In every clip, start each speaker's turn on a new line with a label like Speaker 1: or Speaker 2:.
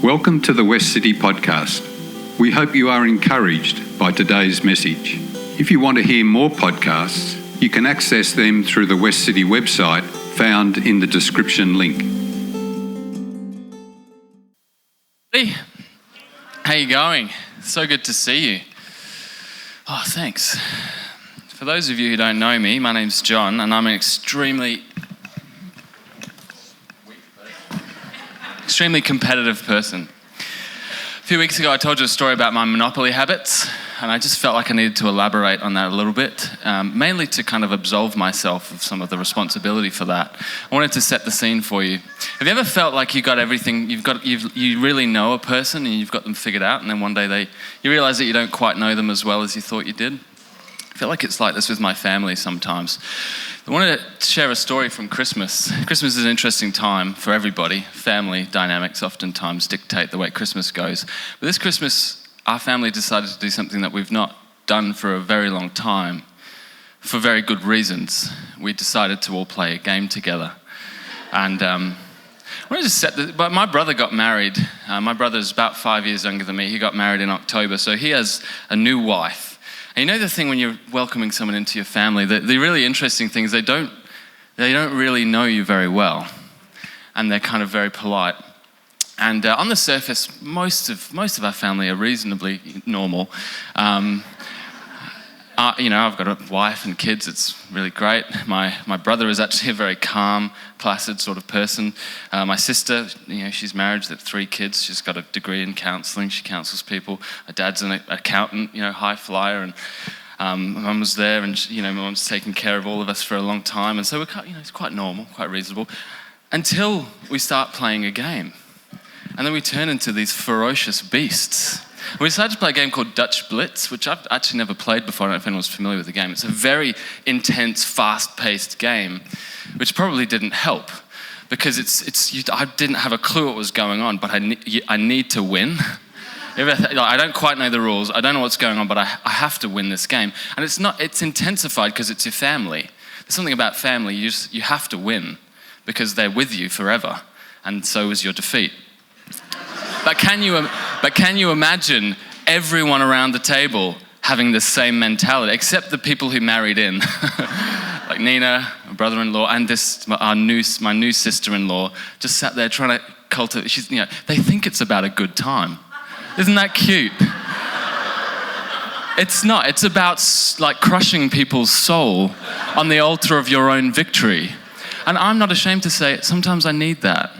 Speaker 1: Welcome to the Westcity podcast. We hope you are encouraged by today's message. If you want to hear more podcasts, you can access them through the Westcity website found in the description link.
Speaker 2: Hey, how you going? So good to see you. Oh, thanks. For those of you who don't know me, my name's Jon, and I'm an extremely competitive person. A few weeks ago, I told you a story about my Monopoly habits, and I just felt like I needed to elaborate on that a little bit, mainly to kind of absolve myself of some of the responsibility for that. I wanted to set the scene for you. Have you ever felt like you got everything, you really know a person and you've got them figured out, and then one day you realize that you don't quite know them as well as you thought you did? I feel like it's like this with my family sometimes. I wanted to share a story from Christmas. Christmas is an interesting time for everybody. Family dynamics oftentimes dictate the way Christmas goes. But this Christmas, our family decided to do something that we've not done for a very long time, for very good reasons. We decided to all play a game together. And I wanted to but my brother got married. My brother's about 5 years younger than me. He got married in October, so he has a new wife. And you know the thing when you're welcoming someone into your family, the really interesting thing is they don't really know you very well, and they're kind of very polite. And on the surface, most of our family are reasonably normal. I've got a wife and kids. It's really great. My brother is actually a very calm, placid sort of person. My sister, she's married, she's got 3 kids. She's got a degree in counselling. She counsels people. My dad's an accountant, high flyer, and my mum was there, and my mum's taken care of all of us for a long time. And so we're it's quite normal, quite reasonable, until we start playing a game, and then we turn into these ferocious beasts. We decided to play a game called Dutch Blitz, which I've actually never played before. I don't know if anyone's familiar with the game. It's a very intense, fast-paced game, which probably didn't help, because I didn't have a clue what was going on, but I need to win. I don't quite know the rules. I don't know what's going on, but I have to win this game. And it's intensified because it's your family. There's something about family. You have to win because they're with you forever, and so is your defeat. But can you imagine everyone around the table having the same mentality, except the people who married in, like Nina, my brother-in-law, and my new sister-in-law, just sat there trying to cultivate. They think it's about a good time. Isn't that cute? It's not. It's about crushing people's soul on the altar of your own victory. And I'm not ashamed to say it. Sometimes I need that.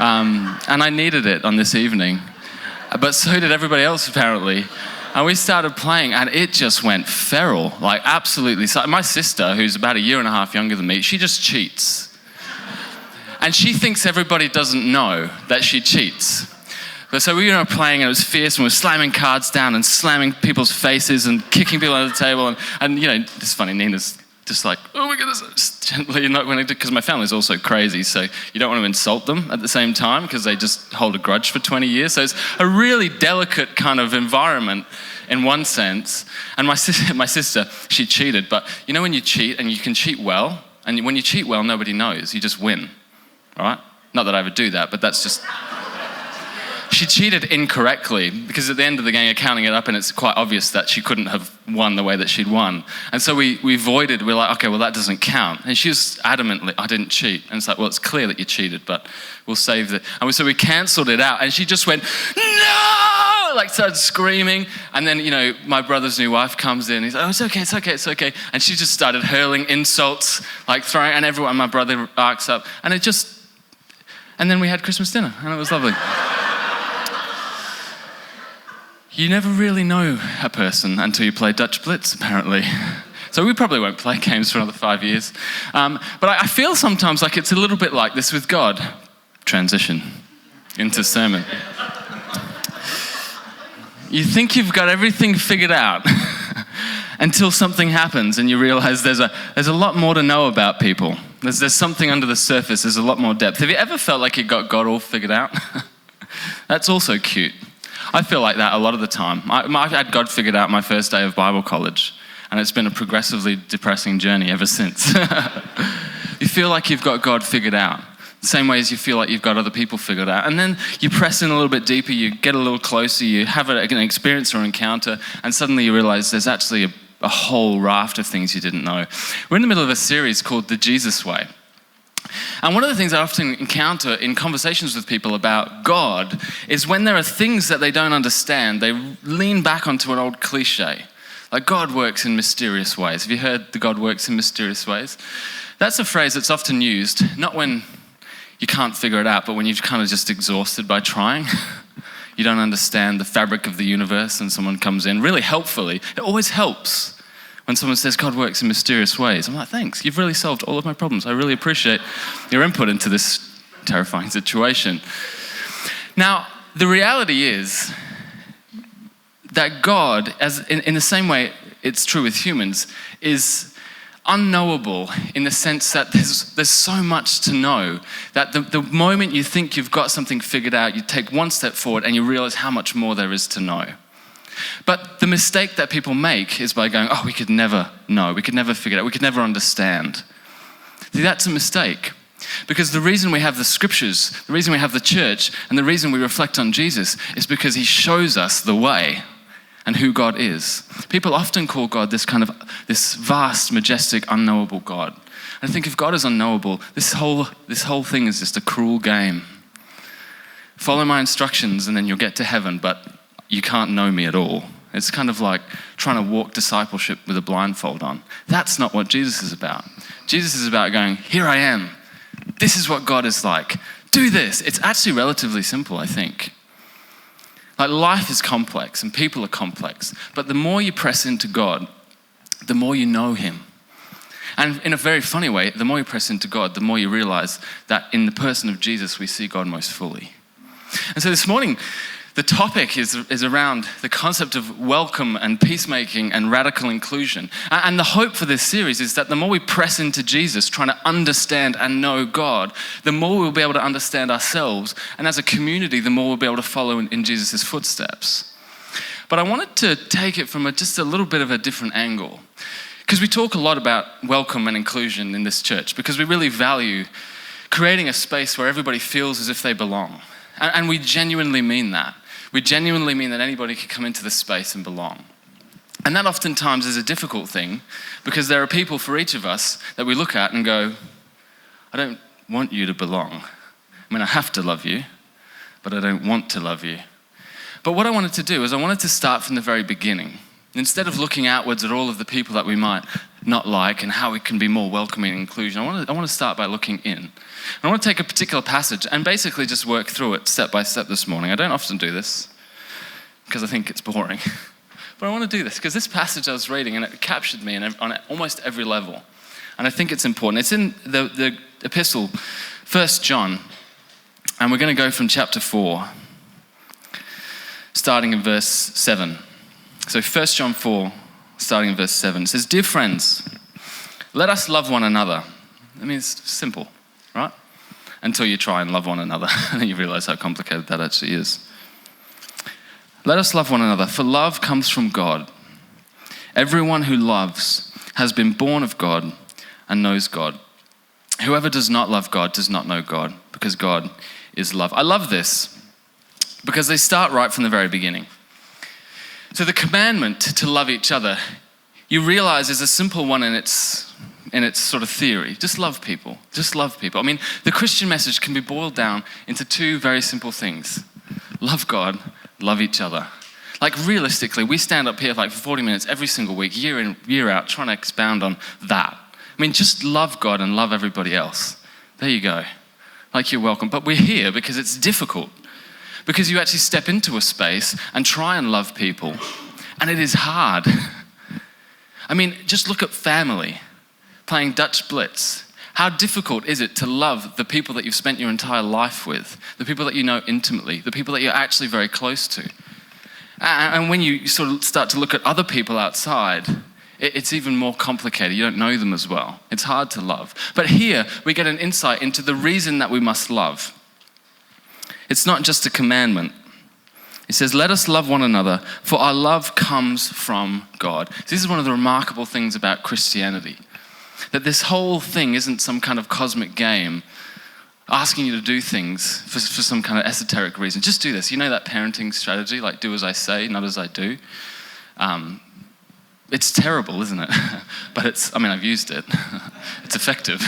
Speaker 2: And I needed it on this evening, but so did everybody else apparently. And we started playing, and it just went feral, absolutely. So my sister, who's about 1.5 years younger than me, she just cheats. And she thinks everybody doesn't know that she cheats. But so we were playing, and it was fierce, and we were slamming cards down and slamming people's faces and kicking people under the table. And it's funny, Nina's just like, oh my goodness, just gently, not going to, because my family's also crazy, so you don't want to insult them at the same time because they just hold a grudge for 20 years. So it's a really delicate kind of environment in one sense. And my sister, she cheated, but when you cheat, and you can cheat well, and when you cheat well, nobody knows, you just win, all right? Not that I would do that, but that's just... She cheated incorrectly, because at the end of the game, you're counting it up, and it's quite obvious that she couldn't have won the way that she'd won. And so we're like, okay, well, that doesn't count. And she was adamantly, I didn't cheat. And it's like, well, it's clear that you cheated, but we'll save it. And so we cancelled it out, and she just went, no! Started screaming. And then, my brother's new wife comes in. He's like, oh, it's okay. And she just started hurling insults, throwing, and everyone, my brother arcs up. And and then we had Christmas dinner, and it was lovely. You never really know a person until you play Dutch Blitz, apparently. So we probably won't play games for another 5 years. But I feel sometimes like it's a little bit like this with God. Transition into sermon. You think you've got everything figured out until something happens and you realize there's a lot more to know about people. There's something under the surface. There's a lot more depth. Have you ever felt like you got God all figured out? That's also cute. I feel like that a lot of the time. I've had God figured out my first day of Bible college, and it's been a progressively depressing journey ever since. You feel like you've got God figured out. The same way as you feel like you've got other people figured out. And then you press in a little bit deeper, you get a little closer, you have an experience or encounter, and suddenly you realize there's actually a whole raft of things you didn't know. We're in the middle of a series called The Jesus Way. And one of the things I often encounter in conversations with people about God is when there are things that they don't understand, they lean back onto an old cliche. Like, God works in mysterious ways. Have you heard the God works in mysterious ways? That's a phrase that's often used, not when you can't figure it out, but when you're kind of just exhausted by trying. You don't understand the fabric of the universe and someone comes in really helpfully. It always helps when someone says God works in mysterious ways. I'm like, thanks, you've really solved all of my problems. I really appreciate your input into this terrifying situation. Now, the reality is that God, as in the same way it's true with humans, is unknowable in the sense that there's so much to know that the moment you think you've got something figured out, you take one step forward and you realize how much more there is to know. But the mistake that people make is by going, oh, we could never know, we could never figure it out, we could never understand. See, that's a mistake. Because the reason we have the scriptures, the reason we have the church, and the reason we reflect on Jesus is because he shows us the way and who God is. People often call God this vast, majestic, unknowable God. And I think if God is unknowable, this whole thing is just a cruel game. Follow my instructions and then you'll get to heaven, but you can't know me at all. It's kind of like trying to walk discipleship with a blindfold on. That's not what Jesus is about. Jesus is about going, here I am. This is what God is like. Do this. It's actually relatively simple, I think. Like, life is complex and people are complex, but the more you press into God, the more you know him. And in a very funny way, the more you press into God, the more you realize that in the person of Jesus, we see God most fully. And so this morning, the topic is around the concept of welcome and peacemaking and radical inclusion. And the hope for this series is that the more we press into Jesus, trying to understand and know God, the more we'll be able to understand ourselves. And as a community, the more we'll be able to follow in Jesus' footsteps. But I wanted to take it from just a little bit of a different angle. Because we talk a lot about welcome and inclusion in this church, because we really value creating a space where everybody feels as if they belong. And we genuinely mean that. We genuinely mean that anybody can come into this space and belong. And that oftentimes is a difficult thing because there are people for each of us that we look at and go, I don't want you to belong. I mean, I have to love you, but I don't want to love you. But what I wanted to do is I wanted to start from the very beginning. Instead of looking outwards at all of the people that we might not like and how we can be more welcoming and inclusion, I want to start by looking in. And I want to take a particular passage and basically just work through it step by step this morning. I don't often do this because I think it's boring. But I want to do this because this passage I was reading and it captured me on almost every level. And I think it's important. It's in the epistle, 1 John, and we're going to go from chapter 4, starting in verse 7. So 1 John 4, starting in verse 7, it says, Dear friends, let us love one another. I mean, it's simple, right? Until you try and love one another, and then you realize how complicated that actually is. Let us love one another, for love comes from God. Everyone who loves has been born of God and knows God. Whoever does not love God does not know God, because God is love. I love this because they start right from the very beginning. So the commandment to love each other, you realize is a simple one in its sort of theory. Just love people. Just love people. I mean, the Christian message can be boiled down into two very simple things. Love God, love each other. Like, realistically, we stand up here for 40 minutes every single week, year in, year out, trying to expound on that. I mean, just love God and love everybody else. There you go. Like, you're welcome. But we're here because it's difficult. Because you actually step into a space and try and love people. And it is hard. I mean, just look at family playing Dutch Blitz. How difficult is it to love the people that you've spent your entire life with, the people that you know intimately, the people that you're actually very close to? And when you sort of start to look at other people outside, it's even more complicated. You don't know them as well. It's hard to love. But here, we get an insight into the reason that we must love. It's not just a commandment. It says, let us love one another, for our love comes from God. This is one of the remarkable things about Christianity, that this whole thing isn't some kind of cosmic game asking you to do things for some kind of esoteric reason. Just do this. You know that parenting strategy, like do as I say, not as I do? It's terrible, isn't it? But I've used it. It's effective.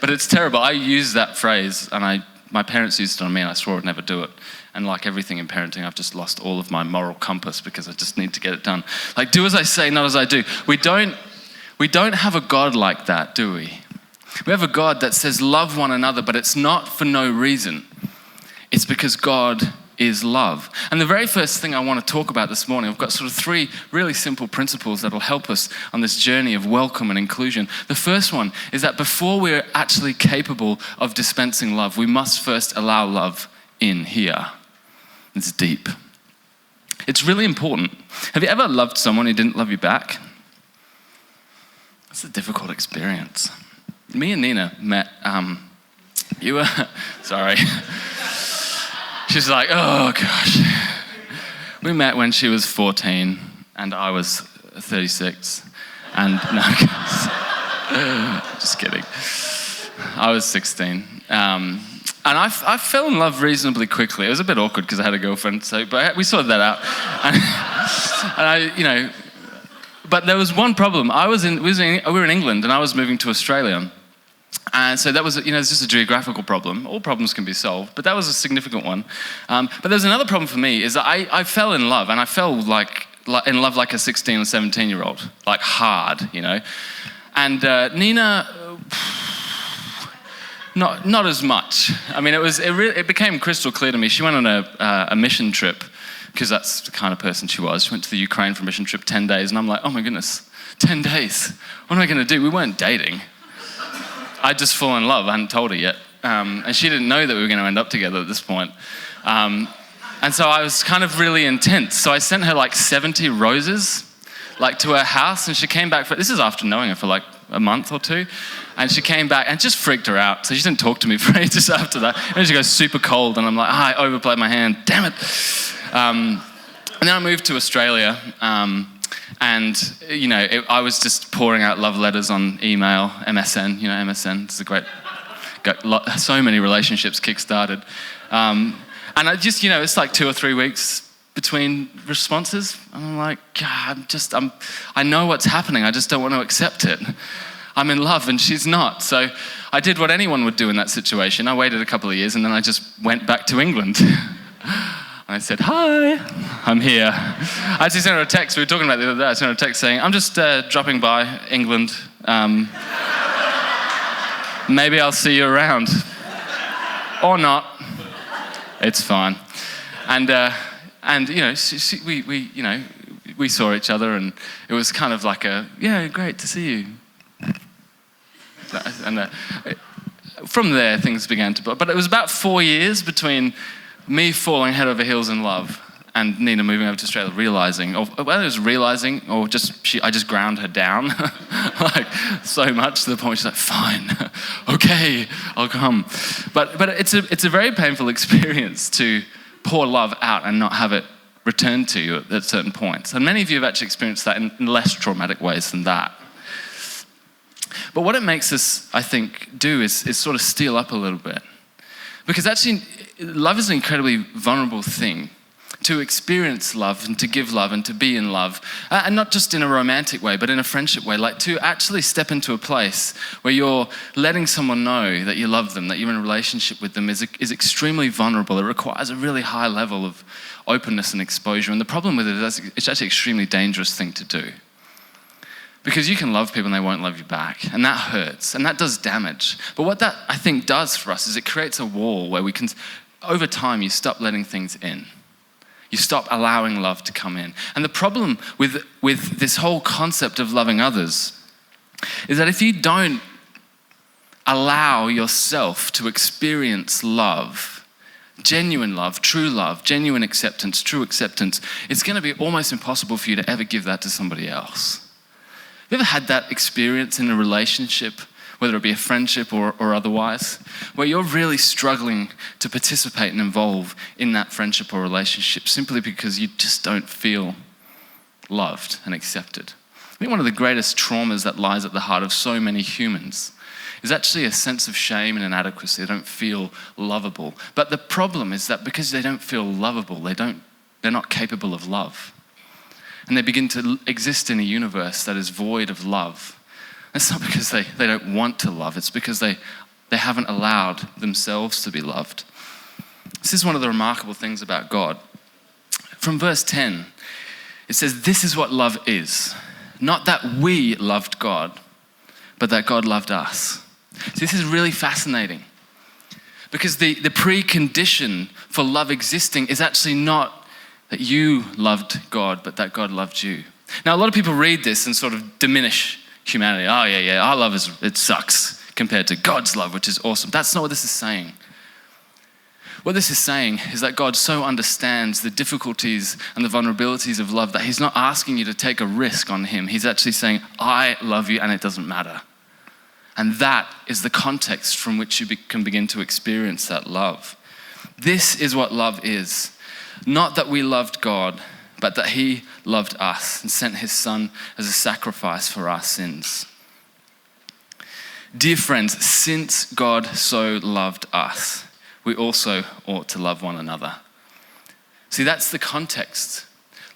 Speaker 2: But it's terrible. I use that phrase, and my parents used it on me, and I swore I'd never do it. And like everything in parenting, I've just lost all of my moral compass because I just need to get it done. Like, do as I say, not as I do. We don't have a God like that, do we? We have a God that says love one another, but it's not for no reason. It's because God is love. And the very first thing I want to talk about this morning, I've got sort of 3 really simple principles that will help us on this journey of welcome and inclusion. The first one is that before we're actually capable of dispensing love, we must first allow love in here. It's deep. It's really important. Have you ever loved someone who didn't love you back? It's a difficult experience. Me and Nina met, sorry. She's like, oh gosh. We met when she was 14 and I was 36. And no, just kidding. I was 16. And I fell in love reasonably quickly. It was a bit awkward because I had a girlfriend, but we sorted that out. But there was one problem. We were in England and I was moving to Australia. And so that was, it's just a geographical problem. All problems can be solved, but that was a significant one. But there's another problem for me, is that I fell in love, and I fell in love like a 16 or 17-year-old, like hard, And Nina, not as much. I mean, it became crystal clear to me. She went on a mission trip, because that's the kind of person she was. She went to the Ukraine for a mission trip, 10 days, and I'm like, oh my goodness, 10 days. What am I going to do? We weren't dating. I'd just fallen in love. I hadn't told her yet. And she didn't know that we were going to end up together at this point. And so I was kind of really intense. So I sent her like 70 roses, like to her house, and she came back this is after knowing her for like a month or 2. And she came back and just freaked her out. So she didn't talk to me for ages after that. And then she goes super cold, and I'm like, I overplayed my hand, damn it. And then I moved to Australia, I was just pouring out love letters on email, MSN, MSN, it's got so many relationships kick-started. And I just, it's like 2 or 3 weeks between responses. And I'm like, God, I know what's happening, I just don't want to accept it. I'm in love and she's not. So I did what anyone would do in that situation. I waited a couple of years and then I just went back to England. I said, hi, I'm here. I actually sent her a text, we were talking about it the other day, I sent her a text saying, I'm just dropping by England. Maybe I'll see you around. Or not. It's fine. And we saw each other and it was kind of like great to see you. And from there, things began to... But it was about 4 years between me falling head over heels in love and Nina moving over to Australia, realizing, or whether it was realizing or I just ground her down like so much to the point she's like, fine, okay, I'll come. But it's a very painful experience to pour love out and not have it returned to you at certain points. And many of you have actually experienced that in less traumatic ways than that. But what it makes us, I think, do is sort of steel up a little bit. Because actually, love is an incredibly vulnerable thing. To experience love and to give love and to be in love. And not just in a romantic way, but in a friendship way. Like to actually step into a place where you're letting someone know that you love them, that you're in a relationship with them is extremely vulnerable. It requires a really high level of openness and exposure. And the problem with it is it's actually an extremely dangerous thing to do. Because you can love people and they won't love you back. And that hurts. And that does damage. But what that, I think, does for us is it creates a wall where we can, over time, you stop letting things in. You stop allowing love to come in. And the problem with this whole concept of loving others is that if you don't allow yourself to experience love, genuine love, true love, genuine acceptance, true acceptance, it's going to be almost impossible for you to ever give that to somebody else. Have you ever had that experience in a relationship, whether it be a friendship or otherwise, where you're really struggling to participate and involve in that friendship or relationship simply because you just don't feel loved and accepted? I think one of the greatest traumas that lies at the heart of so many humans is actually a sense of shame and inadequacy. They don't feel lovable. But the problem is that because they don't feel lovable, they're not capable of love. And they begin to exist in a universe that is void of love. It's not because they don't want to love, it's because they haven't allowed themselves to be loved. This is one of the remarkable things about God. From verse 10, it says, "This is what love is. Not that we loved God, but that God loved us." So this is really fascinating. Because the precondition for love existing is actually not that you loved God, but that God loved you. Now, a lot of people read this and sort of diminish humanity. Oh, yeah, our love it sucks compared to God's love, which is awesome. That's not what this is saying. What this is saying is that God so understands the difficulties and the vulnerabilities of love that he's not asking you to take a risk on him. He's actually saying, I love you and it doesn't matter. And that is the context from which you can begin to experience that love. This is what love is. Not that we loved God, but that he loved us and sent his son as a sacrifice for our sins. Dear friends, since God so loved us, we also ought to love one another. See, that's the context.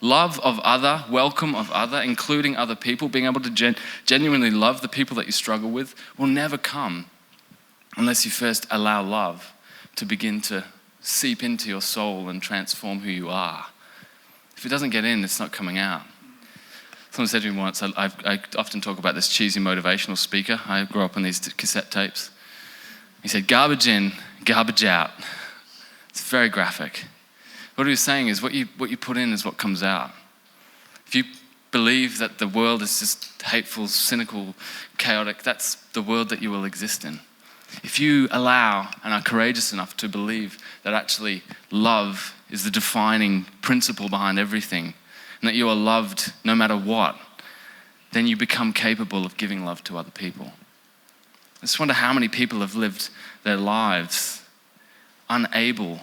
Speaker 2: Love of other, welcome of other, including other people, being able to genuinely love the people that you struggle with will never come unless you first allow love to begin to seep into your soul and transform who you are. If it doesn't get in, it's not coming out. Someone said to me once, I often talk about this cheesy motivational speaker. I grew up on these cassette tapes. He said, garbage in, garbage out. It's very graphic. What he was saying is what you put in is what comes out. If you believe that the world is just hateful, cynical, chaotic, that's the world that you will exist in. If you allow and are courageous enough to believe that actually love is the defining principle behind everything, and that you are loved no matter what, then you become capable of giving love to other people. I just wonder how many people have lived their lives unable.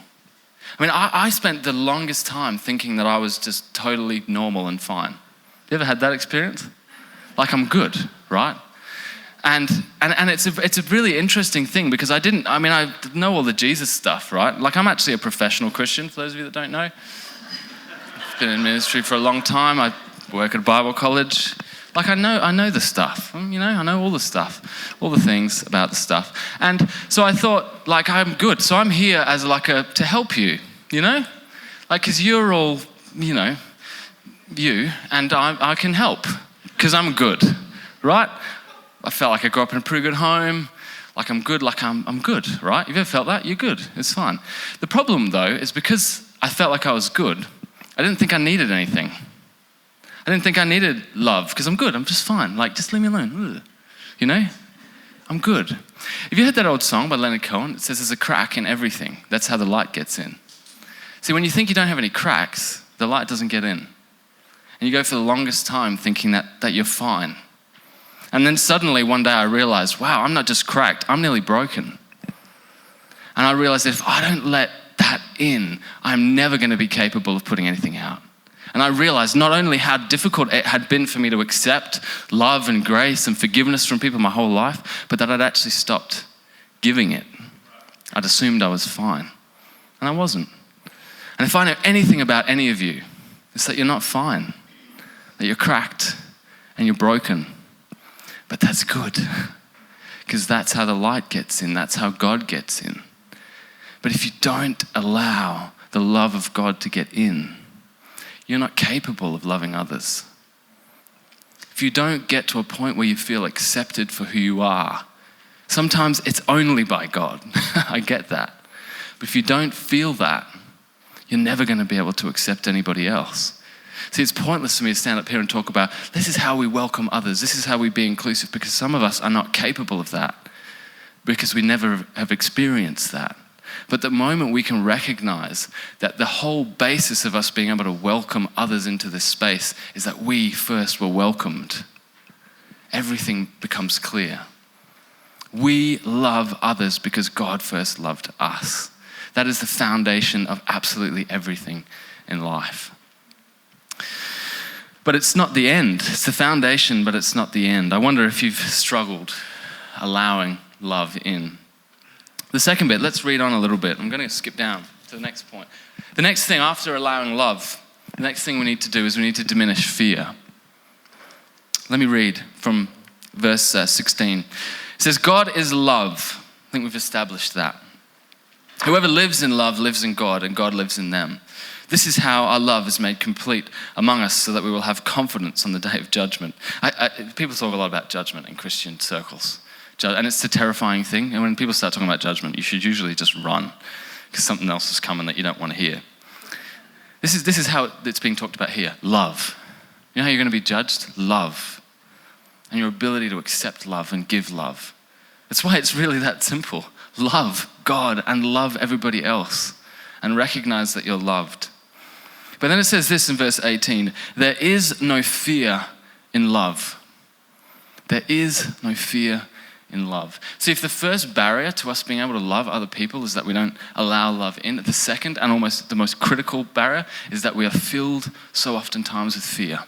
Speaker 2: I mean, I spent the longest time thinking that I was just totally normal and fine. You ever had that experience? Like I'm good, right? And it's a really interesting thing because I know all the Jesus stuff, right? Like I'm actually a professional Christian, for those of you that don't know. I've been in ministry for a long time. I work at a Bible college. Like I know the stuff, I know all the stuff, all the things about the stuff. And so I thought, like, I'm good. So I'm here as to help you, like, because you're all, you, and I can help because I'm good, right? I felt like I grew up in a pretty good home, like I'm good, I'm good, right? You've ever felt that? You're good, it's fine. The problem though is because I felt like I was good, I didn't think I needed anything. I didn't think I needed love because I'm good. I'm just fine. Like, just leave me alone. I'm good. Have you heard that old song by Leonard Cohen? It says there's a crack in everything. That's how the light gets in. See, when you think you don't have any cracks, the light doesn't get in. And you go for the longest time thinking that you're fine. And then suddenly one day I realized, wow, I'm not just cracked, I'm nearly broken. And I realized that if I don't let that in, I'm never going to be capable of putting anything out. And I realized not only how difficult it had been for me to accept love and grace and forgiveness from people my whole life, but that I'd actually stopped giving it. I'd assumed I was fine. And I wasn't. And if I know anything about any of you, it's that you're not fine, that you're cracked and you're broken. But that's good, because that's how the light gets in, that's how God gets in. But if you don't allow the love of God to get in, you're not capable of loving others. If you don't get to a point where you feel accepted for who you are, sometimes it's only by God. I get that. But if you don't feel that, you're never going to be able to accept anybody else. See, it's pointless for me to stand up here and talk about this is how we welcome others, this is how we be inclusive, because some of us are not capable of that because we never have experienced that. But the moment we can recognize that the whole basis of us being able to welcome others into this space is that we first were welcomed, everything becomes clear. We love others because God first loved us. That is the foundation of absolutely everything in life. But it's not the end. It's the foundation, but it's not the end. I wonder if you've struggled allowing love in. The second bit, let's read on a little bit. I'm going to skip down to the next point. The next thing after allowing love, the next thing we need to do is we need to diminish fear. Let me read from verse 16. It says, God is love. I think we've established that. Whoever lives in love lives in God, and God lives in them. This is how our love is made complete among us, so that we will have confidence on the day of judgment. People talk a lot about judgment in Christian circles, and it's a terrifying thing. And when people start talking about judgment, you should usually just run, because something else is coming that you don't want to hear. This is how it's being talked about here. Love. You know how you're going to be judged? Love. And your ability to accept love and give love. That's why it's really that simple. Love God and love everybody else, and recognize that you're loved. But then it says this in verse 18, there is no fear in love. There is no fear in love. See, if the first barrier to us being able to love other people is that we don't allow love in, the second and almost the most critical barrier is that we are filled so oftentimes with fear.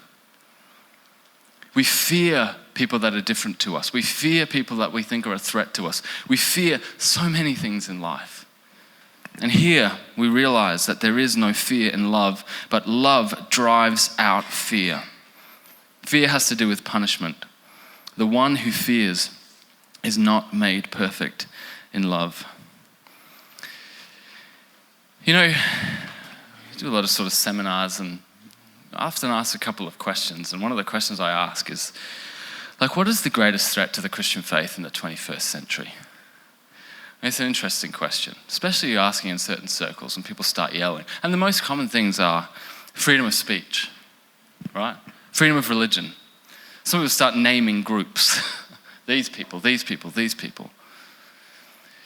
Speaker 2: We fear people that are different to us. We fear people that we think are a threat to us. We fear so many things in life. And here we realize that there is no fear in love, but love drives out fear. Fear has to do with punishment. The one who fears is not made perfect in love. You know, I do a lot of sort of seminars, and I often ask a couple of questions. And one of the questions I ask is, like, what is the greatest threat to the Christian faith in the 21st century? It's an interesting question, especially you're asking in certain circles and people start yelling. And the most common things are freedom of speech, right? Freedom of religion. Some people start naming groups. These people, these people, these people.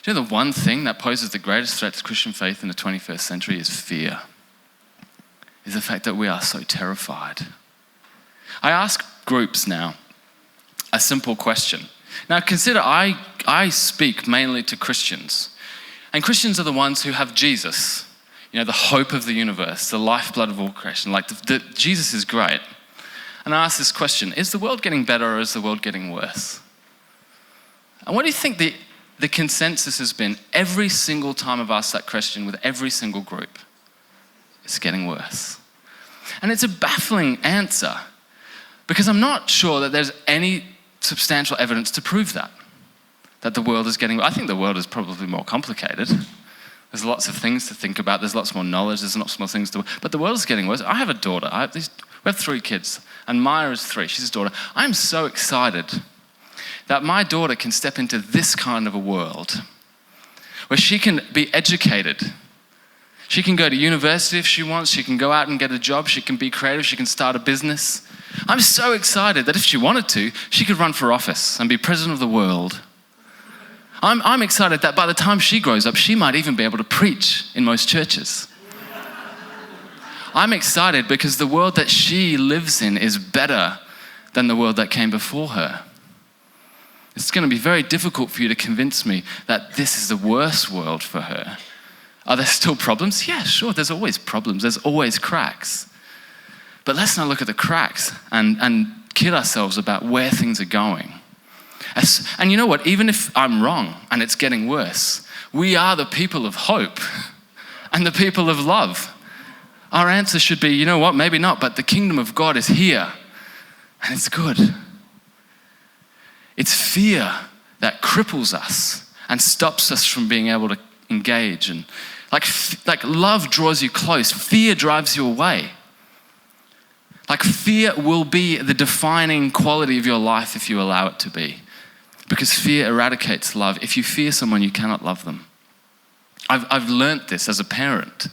Speaker 2: Do you know the one thing that poses the greatest threat to Christian faith in the 21st century is fear? Is the fact that we are so terrified. I ask groups now a simple question. Now consider I speak mainly to Christians. And Christians are the ones who have Jesus, you know, the hope of the universe, the lifeblood of all creation. Like Jesus is great. And I ask this question, is the world getting better or is the world getting worse? And what do you think the consensus has been every single time I've asked that question with every single group? It's getting worse. And it's a baffling answer because I'm not sure that there's any substantial evidence to prove that the world is getting, I think the world is probably more complicated. There's lots of things to think about. There's lots more knowledge. There's lots more things to, but the world is getting worse. I have a daughter. We have 3 kids and Maya is 3. She's a daughter. I'm so excited that my daughter can step into this kind of a world where she can be educated. She can go to university if she wants. She can go out and get a job. She can be creative. She can start a business. I'm so excited that if she wanted to, she could run for office and be president of the world. I'm excited that by the time she grows up, she might even be able to preach in most churches. I'm excited because the world that she lives in is better than the world that came before her. It's going to be very difficult for you to convince me that this is the worst world for her. Are there still problems? Yeah, sure, there's always problems. There's always cracks. But let's not look at the cracks and kid ourselves about where things are going. And you know what? Even if I'm wrong and it's getting worse, we are the people of hope and the people of love. Our answer should be, you know what? Maybe not, but the kingdom of God is here and it's good. It's fear that cripples us and stops us from being able to engage. And like love draws you close. Fear drives you away. Like fear will be the defining quality of your life if you allow it to be. Because fear eradicates love. If you fear someone, you cannot love them. I've learnt this as a parent.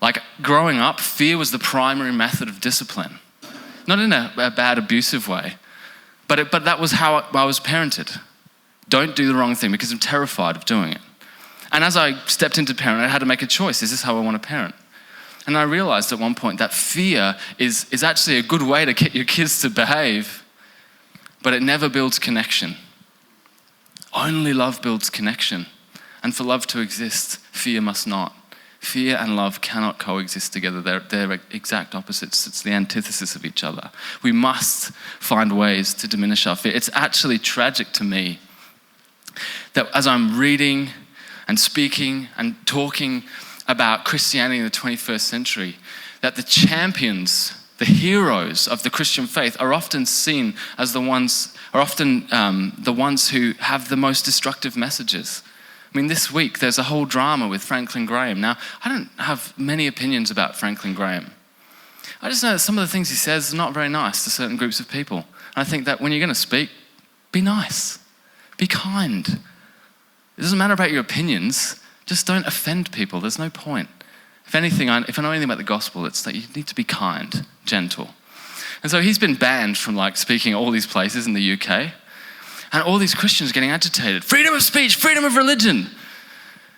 Speaker 2: Like growing up, fear was the primary method of discipline. Not in a bad, abusive way, but that was how I was parented. Don't do the wrong thing because I'm terrified of doing it. And as I stepped into parent, I had to make a choice. Is this how I want to parent? And I realized at one point that fear is actually a good way to get your kids to behave, but it never builds connection. Only love builds connection. And for love to exist, fear must not. Fear and love cannot coexist together. They're exact opposites. It's the antithesis of each other. We must find ways to diminish our fear. It's actually tragic to me that as I'm reading and speaking and talking about Christianity in the 21st century, that the champions, the heroes of the Christian faith are often seen as the ones who have the most destructive messages. I mean, this week there's a whole drama with Franklin Graham. Now, I don't have many opinions about Franklin Graham. I just know that some of the things he says are not very nice to certain groups of people. And I think that when you're going to speak, be nice, be kind. It doesn't matter about your opinions, just don't offend people. There's no point. If anything, if I know anything about the gospel, it's that you need to be kind, gentle. And so he's been banned from speaking at all these places in the UK. And all these Christians getting agitated. Freedom of speech, freedom of religion.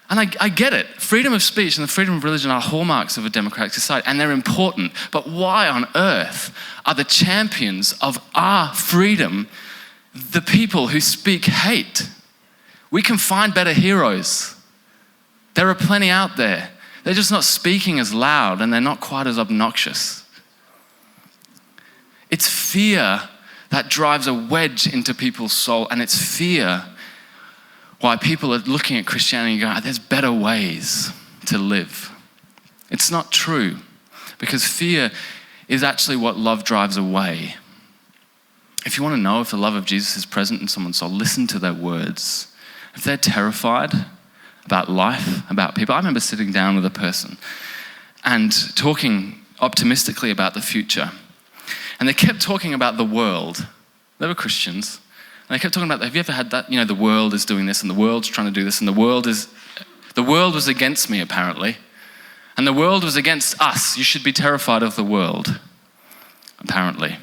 Speaker 2: And I get it. Freedom of speech and the freedom of religion are hallmarks of a democratic society, and they're important. But why on earth are the champions of our freedom the people who speak hate? We can find better heroes. There are plenty out there. They're just not speaking as loud, and they're not quite as obnoxious. It's fear that drives a wedge into people's soul, and it's fear why people are looking at Christianity and going, there's better ways to live. It's not true, because fear is actually what love drives away. If you want to know if the love of Jesus is present in someone's soul, listen to their words. If they're terrified about life, about people. I remember sitting down with a person and talking optimistically about the future. And they kept talking about the world. They were Christians. And they kept talking about, have you ever had that? The world is doing this, and the world's trying to do this, and the world was against me, apparently. And the world was against us. You should be terrified of the world, apparently.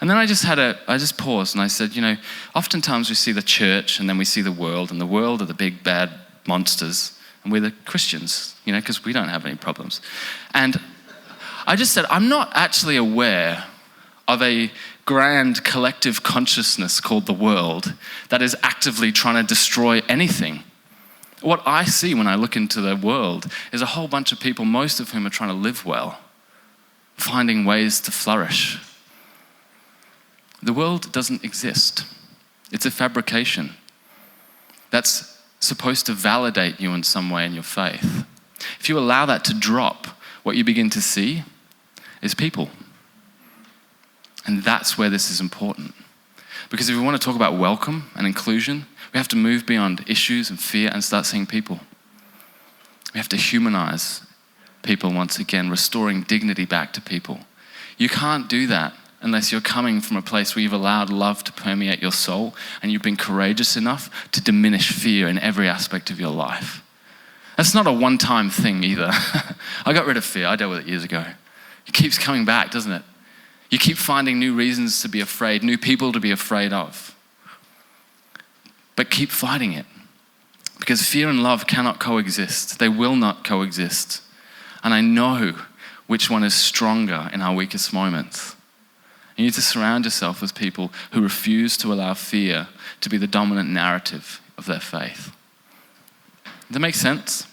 Speaker 2: And then I just paused and I said, oftentimes we see the church and then we see the world are the big bad monsters, and we're the Christians, because we don't have any problems. And I just said, I'm not actually aware of a grand collective consciousness called the world that is actively trying to destroy anything. What I see when I look into the world is a whole bunch of people, most of whom are trying to live well, finding ways to flourish. The world doesn't exist. It's a fabrication that's supposed to validate you in some way in your faith. If you allow that to drop, what you begin to see is people. And that's where this is important. Because if we want to talk about welcome and inclusion, we have to move beyond issues and fear and start seeing people. We have to humanize people once again, restoring dignity back to people. You can't do that unless you're coming from a place where you've allowed love to permeate your soul and you've been courageous enough to diminish fear in every aspect of your life. That's not a one-time thing either. I got rid of fear. I dealt with it years ago. It keeps coming back, doesn't it? You keep finding new reasons to be afraid, new people to be afraid of. But keep fighting it. Because fear and love cannot coexist. They will not coexist. And I know which one is stronger in our weakest moments. You need to surround yourself with people who refuse to allow fear to be the dominant narrative of their faith. Does that make sense?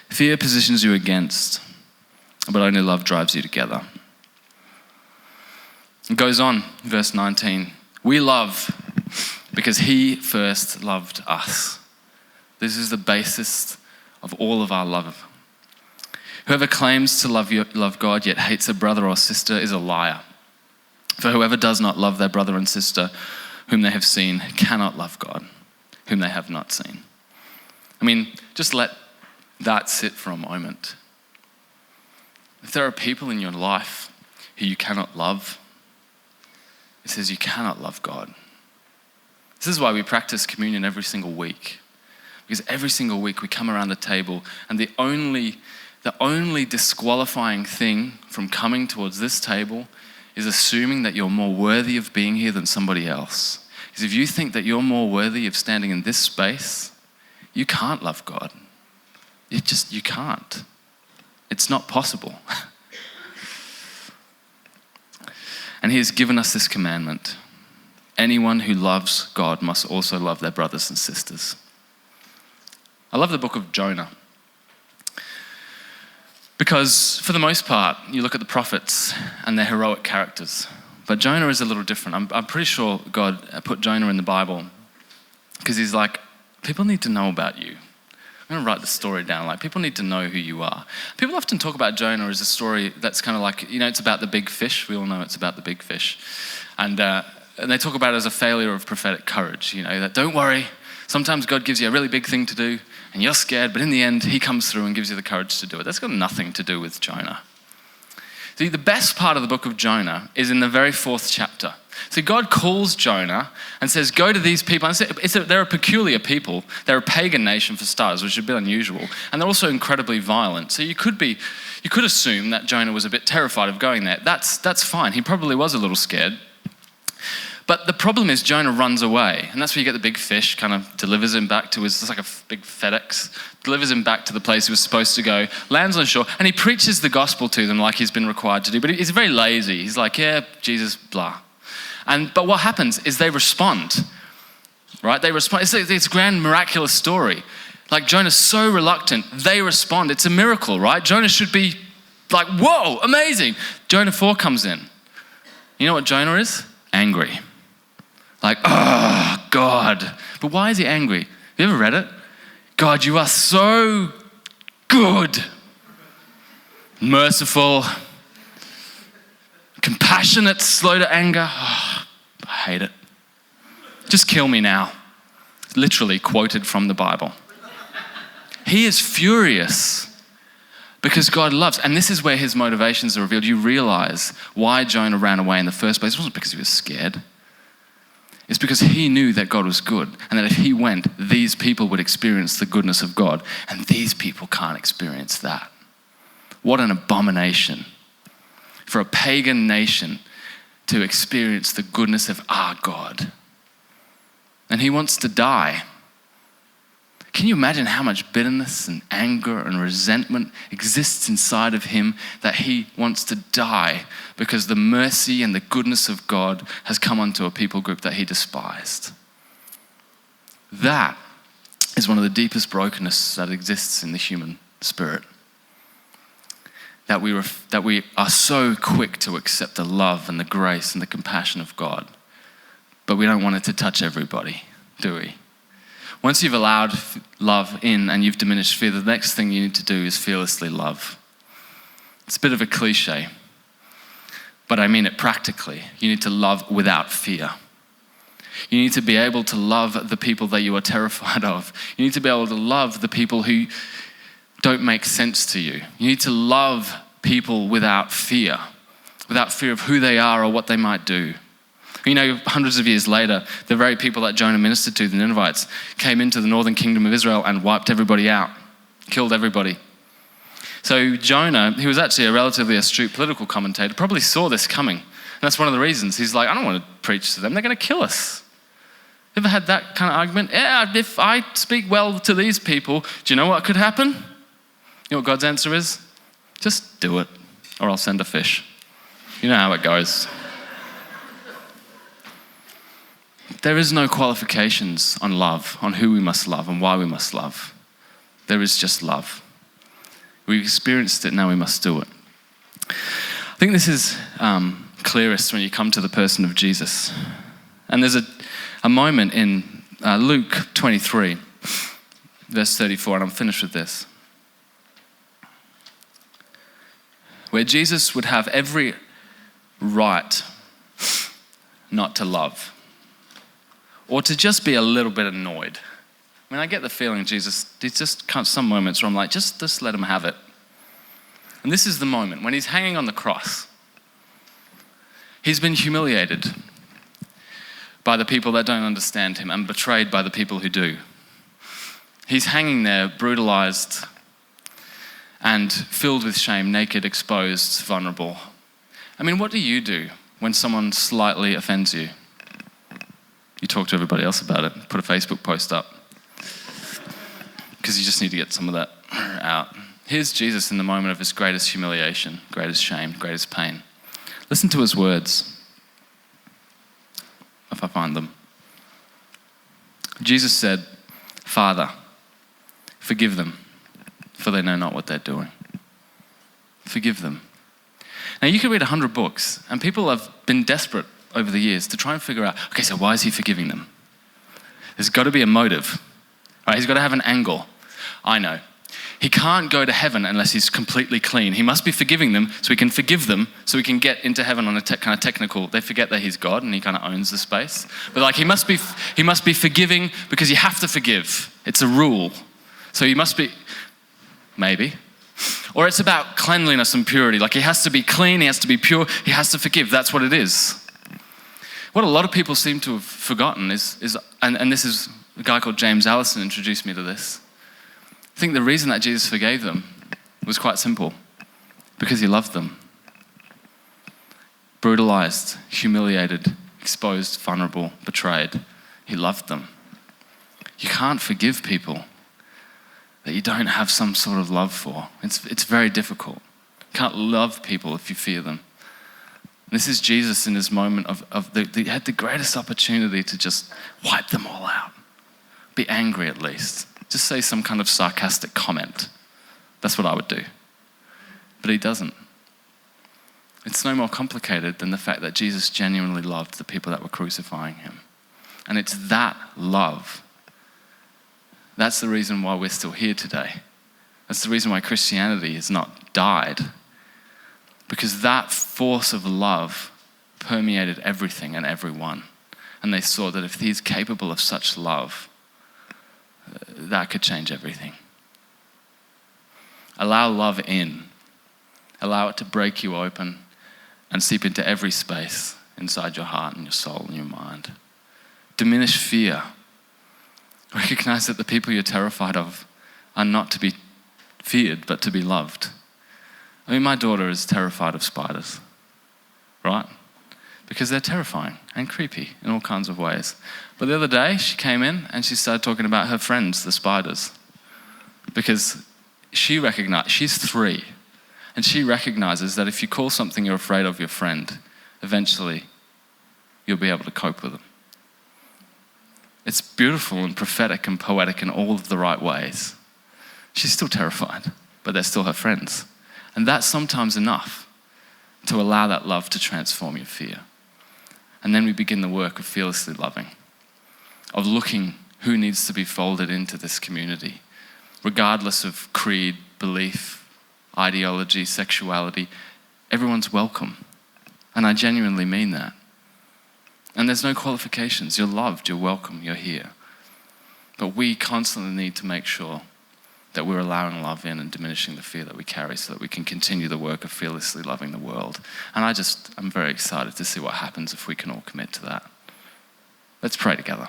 Speaker 2: Fear positions you against, but only love drives you together. It goes on, verse 19. We love because he first loved us. This is the basis of all of our love. Whoever claims to love God yet hates a brother or sister is a liar. For whoever does not love their brother and sister whom they have seen cannot love God, whom they have not seen. I mean, just let that sit for a moment. If there are people in your life who you cannot love, it says you cannot love God. This is why we practice communion every single week. Because every single week we come around the table and the only disqualifying thing from coming towards this table is assuming that you're more worthy of being here than somebody else. Because if you think that you're more worthy of standing in this space, you can't love God. You can't. It's not possible. And he has given us this commandment. Anyone who loves God must also love their brothers and sisters. I love the book of Jonah. Because for the most part, you look at the prophets and they're heroic characters. But Jonah is a little different. I'm pretty sure God put Jonah in the Bible Because he's like, people need to know about you. I'm going to write the story down. Like, people need to know who you are. People often talk about Jonah as a story that's kind of like, it's about the big fish. We all know it's about the big fish. And they talk about it as a failure of prophetic courage. That don't worry. Sometimes God gives you a really big thing to do and you're scared, but in the end, he comes through and gives you the courage to do it. That's got nothing to do with Jonah. See, the best part of the book of Jonah is in the very 4th chapter. So God calls Jonah and says, go to these people. And they're a peculiar people. They're a pagan nation for starters, which is a bit unusual. And they're also incredibly violent. So you could assume that Jonah was a bit terrified of going there. That's fine. He probably was a little scared. But the problem is Jonah runs away. And that's where you get the big fish, kind of delivers him back to it's like a big FedEx, delivers him back to the place he was supposed to go, lands on shore, and he preaches the gospel to them like he's been required to do. But he's very lazy. He's like, yeah, Jesus, blah. But what happens is they respond, right? They respond. It's this grand miraculous story. Like Jonah's so reluctant, they respond. It's a miracle, right? Jonah should be like, whoa, amazing. Jonah 4 comes in. You know what Jonah is? Angry. Like, oh, God. But why is he angry? Have you ever read it? God, you are so good, merciful, compassionate, slow to anger. Oh, I hate it. Just kill me now. Literally quoted from the Bible. He is furious because God loves. And this is where his motivations are revealed. You realize why Jonah ran away in the first place. It wasn't because he was scared. It's because he knew that God was good and that if he went, these people would experience the goodness of God. And these people can't experience that. What an abomination for a pagan nation to experience the goodness of our God. And he wants to die. Can you imagine how much bitterness and anger and resentment exists inside of him that he wants to die because the mercy and the goodness of God has come onto a people group that he despised? That is one of the deepest brokenness that exists in the human spirit. That we are so quick to accept the love and the grace and the compassion of God, but we don't want it to touch everybody, do we? Once you've allowed love in and you've diminished fear, the next thing you need to do is fearlessly love. It's a bit of a cliche, but I mean it practically. You need to love without fear. You need to be able to love the people that you are terrified of. You need to be able to love the people who don't make sense to you. You need to love people without fear of who they are or what they might do. Hundreds of years later, the very people that Jonah ministered to, the Ninevites, came into the northern kingdom of Israel and wiped everybody out, killed everybody. So Jonah, he was actually a relatively astute political commentator, probably saw this coming. And that's one of the reasons. He's like, I don't want to preach to them. They're going to kill us. Ever had that kind of argument? Yeah, if I speak well to these people, do you know what could happen? You know what God's answer is? Just do it, or I'll send a fish. You know how it goes. There is no qualifications on love, on who we must love and why we must love. There is just love. We've experienced it, now we must do it. I think this is clearest when you come to the person of Jesus. And there's a moment in Luke 23, verse 34, and I'm finished with this, where Jesus would have every right not to love, or to just be a little bit annoyed. I mean, I get the feeling Jesus, there's just some moments where I'm like, just let him have it. And this is the moment when he's hanging on the cross. He's been humiliated by the people that don't understand him and betrayed by the people who do. He's hanging there, brutalized and filled with shame, naked, exposed, vulnerable. I mean, what do you do when someone slightly offends you? You talk to everybody else about it, put a Facebook post up, because you just need to get some of that out. Here's Jesus in the moment of his greatest humiliation, greatest shame, greatest pain. Listen to his words, if I find them. Jesus said, Father, forgive them, for they know not what they're doing. Forgive them. Now you could read 100 books, and people have been desperate over the years to try and figure out, okay, so why is he forgiving them? There's got to be a motive. Right? He's got to have an angle. I know. He can't go to heaven unless he's completely clean. He must be forgiving them so he can forgive them so he can get into heaven on a kind of technical. They forget that he's God and he kind of owns the space. But like he must be forgiving because you have to forgive. It's a rule. So he must be, maybe. Or it's about cleanliness and purity. Like he has to be clean, he has to be pure, he has to forgive. That's what it is. What a lot of people seem to have forgotten is and this is a guy called James Allison introduced me to this. I think the reason that Jesus forgave them was quite simple. Because he loved them. Brutalized, humiliated, exposed, vulnerable, betrayed. He loved them. You can't forgive people that you don't have some sort of love for. It's very difficult. You can't love people if you fear them. This is Jesus in his moment he had the greatest opportunity to just wipe them all out. Be angry at least. Just say some kind of sarcastic comment. That's what I would do. But he doesn't. It's no more complicated than the fact that Jesus genuinely loved the people that were crucifying him. And it's that love. That's the reason why we're still here today. That's the reason why Christianity has not died. Because that force of love permeated everything and everyone. And they saw that if he's capable of such love, that could change everything. Allow love in. Allow it to break you open and seep into every space inside your heart and your soul and your mind. Diminish fear. Recognize that the people you're terrified of are not to be feared, but to be loved. I mean, my daughter is terrified of spiders, right? Because they're terrifying and creepy in all kinds of ways. But the other day, she came in and she started talking about her friends, the spiders. Because she's 3, and she recognizes that if you call something you're afraid of your friend, eventually you'll be able to cope with them. It's beautiful and prophetic and poetic in all of the right ways. She's still terrified, but they're still her friends. And that's sometimes enough to allow that love to transform your fear. And then we begin the work of fearlessly loving, of looking who needs to be folded into this community, regardless of creed, belief, ideology, sexuality. Everyone's welcome. And I genuinely mean that. And there's no qualifications. You're loved, you're welcome, you're here. But we constantly need to make sure that we're allowing love in and diminishing the fear that we carry so that we can continue the work of fearlessly loving the world. And I'm very excited to see what happens if we can all commit to that. Let's pray together.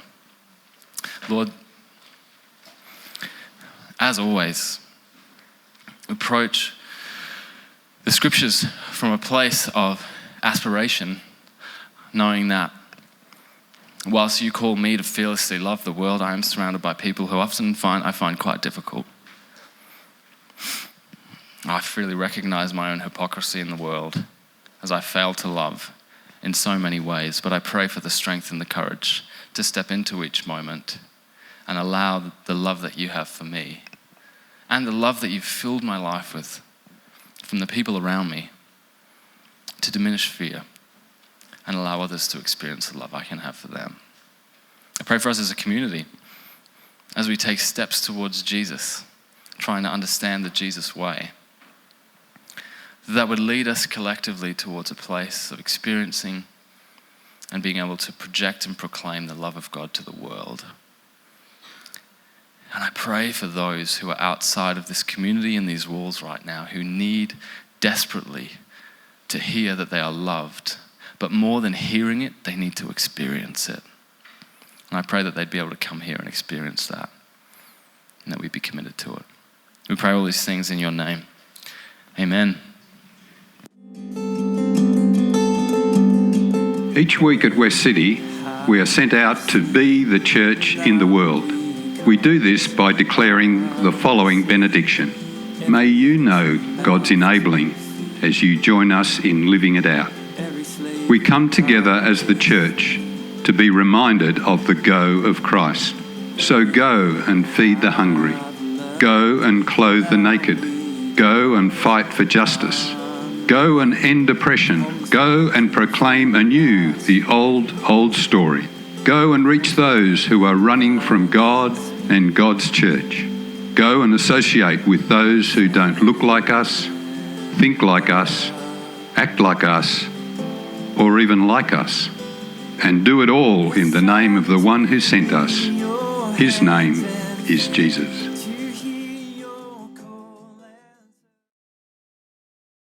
Speaker 2: Lord, as always, approach the scriptures from a place of aspiration, knowing that whilst you call me to fearlessly love the world, I am surrounded by people who often I find quite difficult. I freely recognize my own hypocrisy in the world as I fail to love in so many ways, but I pray for the strength and the courage to step into each moment and allow the love that you have for me and the love that you've filled my life with from the people around me to diminish fear and allow others to experience the love I can have for them. I pray for us as a community as we take steps towards Jesus, trying to understand the Jesus way, that would lead us collectively towards a place of experiencing and being able to project and proclaim the love of God to the world. And I pray for those who are outside of this community and these walls right now who need desperately to hear that they are loved, but more than hearing it, they need to experience it. And I pray that they'd be able to come here and experience that and that we'd be committed to it. We pray all these things in your name. Amen.
Speaker 1: Each week at Westcity, we are sent out to be the church in the world. We do this by declaring the following benediction. May you know God's enabling as you join us in living it out. We come together as the church to be reminded of the go of Christ. So go and feed the hungry. Go and clothe the naked. Go and fight for justice. Go and end oppression. Go and proclaim anew the old story. Go and reach those who are running from God and God's church. Go and associate with those who don't look like us, think like us, act like us, or even like us. And do it all in the name of the one who sent us. His name is Jesus.